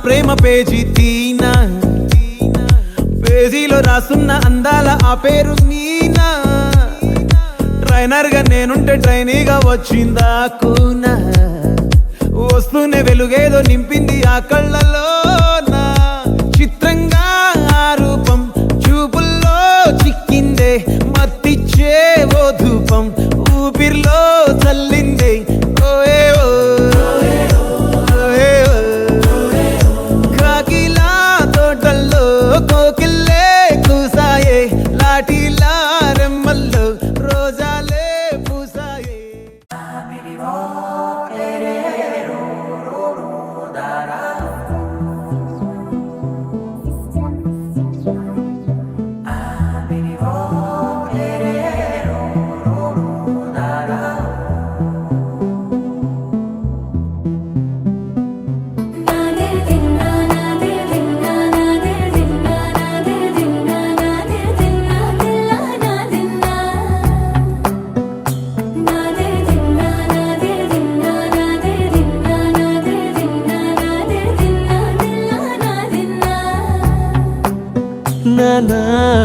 ప్రేమ page తీనా పేజీలో రాసున్న అందాల ఆ పేరు మీనా ట్రైనర్ గా నేనుంటే ట్రైనీగా వచ్చిందా కూనా వస్తూనే వెలుగేదో నింపింది ఆ కళ్ళలో చిత్రంగా ఆ రూపం చూపుల్లో చిక్కిందే మత్తిచ్చే ఓ ధూపం ఊపిరిలో చల్లిందే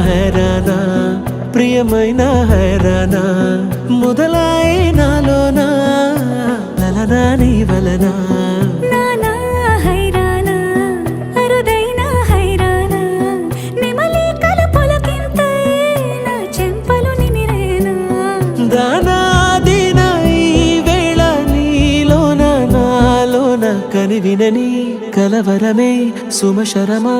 హైరానా ప్రియమైన హైరానా మొదలై నాలోనా లలనా నీ వలనా కని వినని కలవరమే సుమశరమా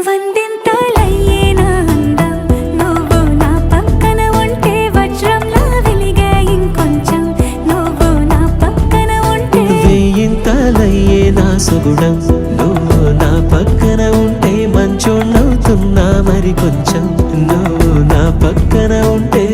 వందింతలయ్యేనా అందం నువ్వు నా పక్కన ఉంటే వజ్రంలా వెలిగే ఇంకొంచెం నువ్వు నా పక్కన ఉంటే వేయింతలయ్యేనా సుగుణం నువ్వు నా పక్కన ఉంటే మంచోణ్ణవుతున్నా మరి కొంచెం నువ్వు నా పక్కన ఉంటే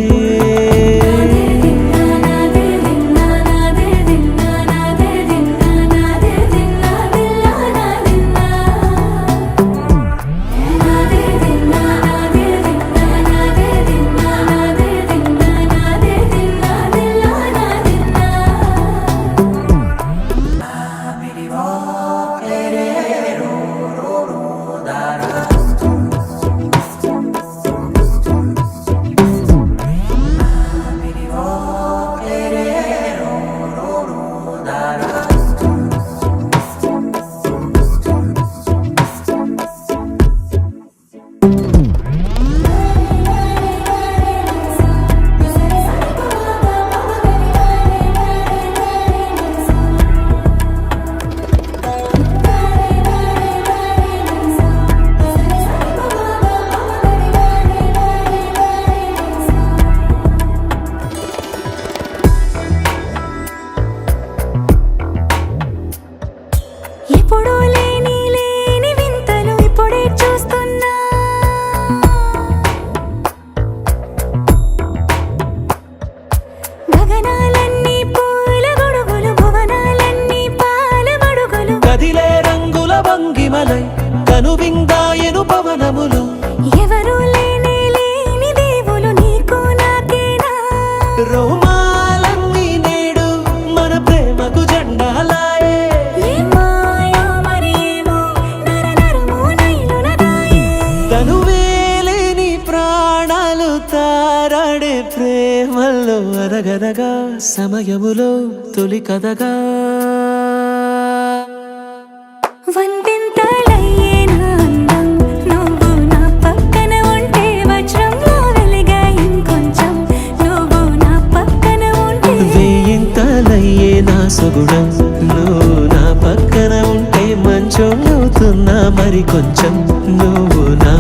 కదిలే రంగుల భంగిమలై కనువిందాయను పవనములు ఎవరు లేని దేవులు నీకు నాకేనా రోమాలన్నీ నేడు మన ప్రేమకు జెండాలాయే ఏ మాయో మరేమో నరనరమో నైలునదాయే తనువేలేని ప్రాణాలు తారాడే ప్రేమల్లో అరగరగా సమయములో తొలి కథగా వందింతలయ్యే నా అందం నువ్వు నా పక్కన ఉంటే వజ్రంలా వెలిగే ఇంకొంచెం నువ్వు నా పక్కన ఉంటే వేయింతలయ్యే నా సుగుణం నువ్వు నా పక్కన ఉంటే మంచోళ్ళవుతున్నా మరి కొంచెం నువ్వు నా